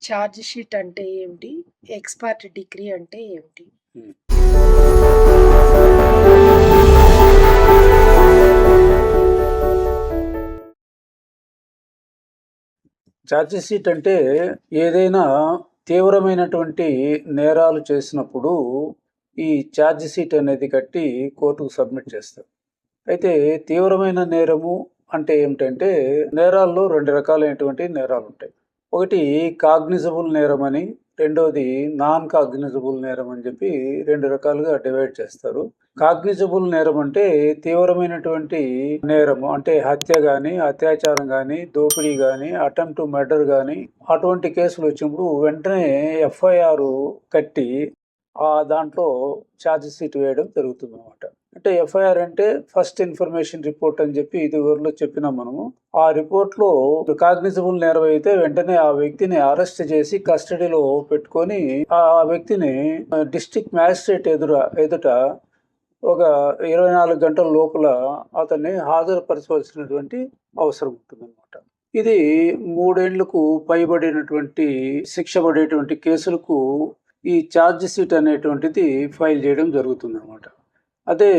Charge sheet అంటే ఏమిటి? Expert degree అంటే ఏమిటి? హ్మ్. ఛార్జ్ షీట్ అంటే ఏదైనా తీవ్రమైనటువంటి నేరాలు చేసినప్పుడు ఈ ఛార్జ్ షీట్ అనేది కట్టి కోర్టుకు సబ్మిట్ చేస్తారు. అయితే తీవ్రమైన నేరము అంటే ఏమిటంటే నేరాల్లో 2 రకాలైనటువంటి నేరాలుంటాయి. ఒకటి కాగ్నిజబుల్ నేరం అని, రెండోది నాన్ కాగ్నిజబుల్ నేరం అని చెప్పి 2 రకాలుగా డివైడ్ చేస్తారు. కాగ్నిజబుల్ నేరం అంటే తీవ్రమైనటువంటి నేరము అంటే హత్య గాని, అత్యాచారం గాని, దోపిడీ గాని, అటెంప్ట్ టు మర్డర్ గాని అటువంటి కేసులు వచ్చినప్పుడు వెంటనే ఎఫ్ఐఆర్ కట్టి దాంట్లో ఛార్జ్ షీట్ వేయడం జరుగుతుందన్నమాట. అంటే ఎఫ్ఐఆర్ అంటే ఫస్ట్ ఇన్ఫర్మేషన్ రిపోర్ట్ అని చెప్పి ఇదివరలో చెప్పినాం మనము. ఆ రిపోర్ట్లో కాగ్నిజబుల్ నేరం అయితే వెంటనే ఆ వ్యక్తిని అరెస్ట్ చేసి కస్టడీలో పెట్టుకొని ఆ వ్యక్తిని డిస్ట్రిక్ట్ మ్యాజిస్ట్రేట్ ఎదుట ఒక 24 గంటల లోపల అతన్ని హాజరుపరచవలసినటువంటి అవసరం ఉంటుందన్నమాట. ఇది 3 ఏళ్లకు పైబడినటువంటి శిక్ష పడేటువంటి కేసులకు ఈ ఛార్జ్ షీట్ అనేటువంటిది ఫైల్ చేయడం జరుగుతుందన్నమాట. అదే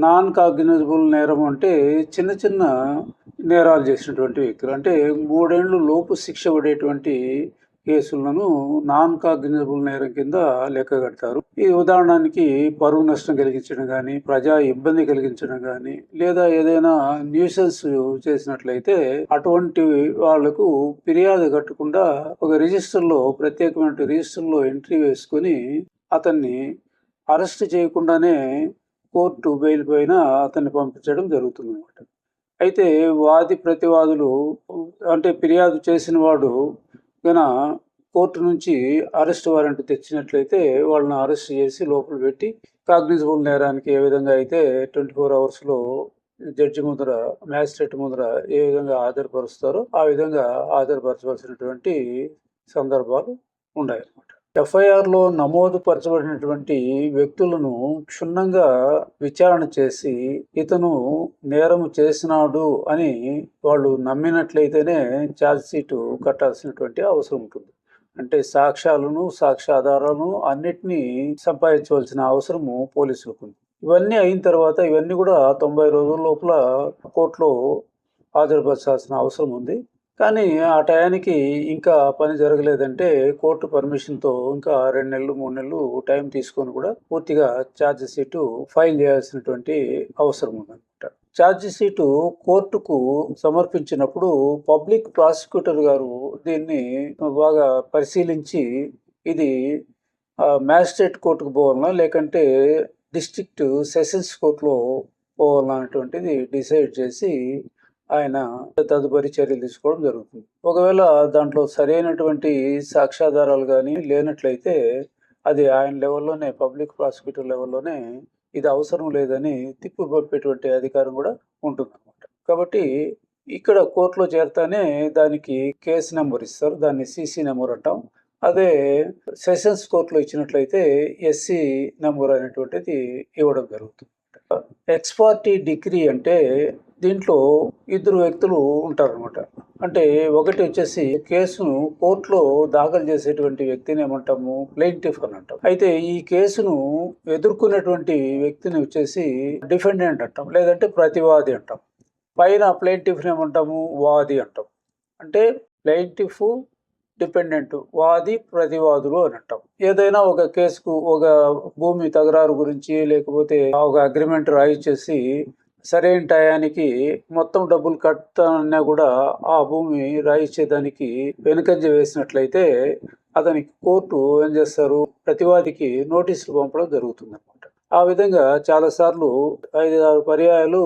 నాన్ కాగ్నిజబుల్ నేరం అంటే చిన్న చిన్న నేరాలు చేసినటువంటి వ్యక్తులు అంటే 3 ఏళ్ళు లోపు శిక్ష పడేటువంటి కేసులను నాన్ కాగ్నిజబుల్ నేరం కింద లెక్క కడతారు. ఈ ఉదాహరణకి పరువు నష్టం కలిగించడం కానీ, ప్రజా ఇబ్బంది కలిగించడం కానీ, లేదా ఏదైనా న్యూసెన్స్ చేసినట్లయితే అటువంటి వాళ్లకు ఫిర్యాదు కట్టకుండా ఒక రిజిస్టర్లో ప్రత్యేకమైన రిజిస్టర్లో ఎంట్రీ వేసుకొని అతన్ని అరెస్ట్ చేయకుండానే కోర్టు బెయిల్ పైన అతన్ని పంపించడం జరుగుతుంది అన్నమాట. అయితే వాది ప్రతివాదులు అంటే ఫిర్యాదు చేసిన వాడు గన కోర్టు నుంచి అరెస్ట్ వారెంట్ తెచ్చినట్లయితే వాళ్ళని అరెస్ట్ చేసి లోపల పెట్టి కాగ్నిజబుల్ నేరానికి ఏ విధంగా అయితే 24 అవర్స్లో జడ్జి ముందర మ్యాజిస్ట్రేట్ ముందర ఏ విధంగా హాజరుపరుస్తారో ఆ విధంగా హాజరుపరచవలసినటువంటి సందర్భాలు ఉన్నాయన్నమాట. ఎఫ్ఐఆర్లో నమోదు పరచబడినటువంటి వ్యక్తులను క్షుణ్ణంగా విచారణ చేసి ఇతను నేరము చేసినాడు అని వాళ్ళు నమ్మినట్లయితేనే ఛార్జ్ షీటు కట్టాల్సినటువంటి అవసరం ఉంటుంది. అంటే సాక్ష్యాలను, సాక్ష్యాధారాలను అన్నిటినీ సంపాదించవలసిన అవసరము పోలీసులకు ఉంది. ఇవన్నీ అయిన తర్వాత ఇవన్నీ కూడా 90 రోజుల లోపల కోర్టులో హాజరుపరచాల్సిన అవసరం ఉంది. కానీ ఆ టయానికి ఇంకా పని జరగలేదంటే కోర్టు పర్మిషన్తో ఇంకా 2 నెలలు 3 నెలలు టైం తీసుకొని కూడా పూర్తిగా ఛార్జ్ షీటు ఫైల్ చేయాల్సినటువంటి అవసరం ఉందన్నమాట. ఛార్జ్ షీటు కోర్టుకు సమర్పించినప్పుడు పబ్లిక్ ప్రాసిక్యూటర్ గారు దీన్ని బాగా పరిశీలించి ఇది మ్యాజిస్ట్రేట్ కోర్టుకు పోవాలన్నా లేకంటే డిస్ట్రిక్ట్ సెషన్స్ కోర్టులో పోవాలన్నా అనేటువంటిది డిసైడ్ చేసి ఆయన తదుపరి చర్యలు తీసుకోవడం జరుగుతుంది. ఒకవేళ దాంట్లో సరైనటువంటి సాక్ష్యాధారాలు కానీ లేనట్లయితే అది ఆయన లెవెల్లోనే పబ్లిక్ ప్రాసిక్యూటర్ లెవెల్లోనే ఇది అవసరం లేదని తిప్పిపప్పేటువంటి అధికారం కూడా ఉంటుందన్నమాట. కాబట్టి ఇక్కడ కోర్టులో చేరతానే దానికి కేసు నెంబర్ ఇస్తారు, దాన్ని సిసి నెంబర్ అంటాం. అదే సెషన్స్ కోర్టులో ఇచ్చినట్లయితే ఎస్సీ నెంబర్ అనేటువంటిది ఇవ్వడం జరుగుతుంది. ఎక్స్-పార్టీ డిగ్రీ అంటే దీంట్లో ఇద్దరు వ్యక్తులు ఉంటారనమాట. అంటే ఒకటి వచ్చేసి కేసును కోర్టులో దాఖలు చేసేటువంటి వ్యక్తిని ఏమంటాము, ప్లెయింటిఫ్ అని అంటాం. అయితే ఈ కేసును ఎదుర్కొనేటువంటి వ్యక్తిని వచ్చేసి డిఫెండెంట్ అంటాం, లేదంటే ప్రతివాది అంటాం. పైన ప్లెయింటిఫ్ని ఏమంటాము, వాది అంటాం. అంటే ప్లెయింటిఫ్, డిపెండెంట్, వాది, ప్రతివాదులు అని అంటాం. ఏదైనా ఒక కేసుకు ఒక భూమి తగరారు గురించి లేకపోతే ఒక అగ్రిమెంట్ రాయిచ్చేసి సరైన టయానికి మొత్తం డబ్బులు కట్టాలన్నా కూడా ఆ భూమి రాయిచ్చేదానికి వెనుకంజ వేసినట్లయితే అతనికి కోర్టు ఏం చేస్తారు, ప్రతివాదికి నోటీసులు పంపడం జరుగుతుంది అనమాట. ఆ విధంగా చాలాసార్లు 5-6 పర్యాయాలు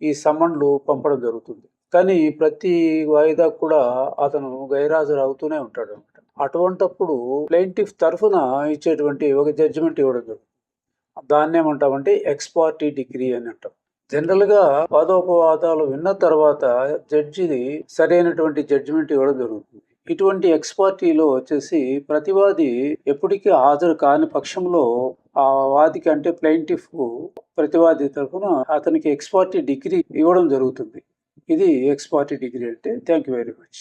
ఈ సమన్లు పంపడం జరుగుతుంది. కానీ ప్రతి వాయిదా కూడా అతను గైర్హాజరు అవుతూనే ఉంటాడు అనమాట. అటువంటప్పుడు ప్లెయింటిఫ్ తరఫున ఇచ్చేటువంటి ఒక జడ్జిమెంట్ ఇవ్వడం జరుగుతుంది. దాన్ని ఏమంటామంటే ఎక్స్-పార్టీ డిగ్రీ అని అంటాం. జనరల్గా వాదోపవాదాలు విన్న తర్వాత జడ్జిది సరైనటువంటి జడ్జిమెంట్ ఇవ్వడం జరుగుతుంది. ఇటువంటి ఎక్స్-పార్టీలో వచ్చేసి ప్రతివాది ఎప్పటికీ హాజరు కాని పక్షంలో ఆ వాదికి అంటే ప్లెయింటిఫ్ ప్రతివాది తరఫున అతనికి ఎక్స్-పార్టీ డిగ్రీ ఇవ్వడం జరుగుతుంది. ఇది ఎక్స్-పార్టీ డిగ్రీ అంటే. Thank you very much.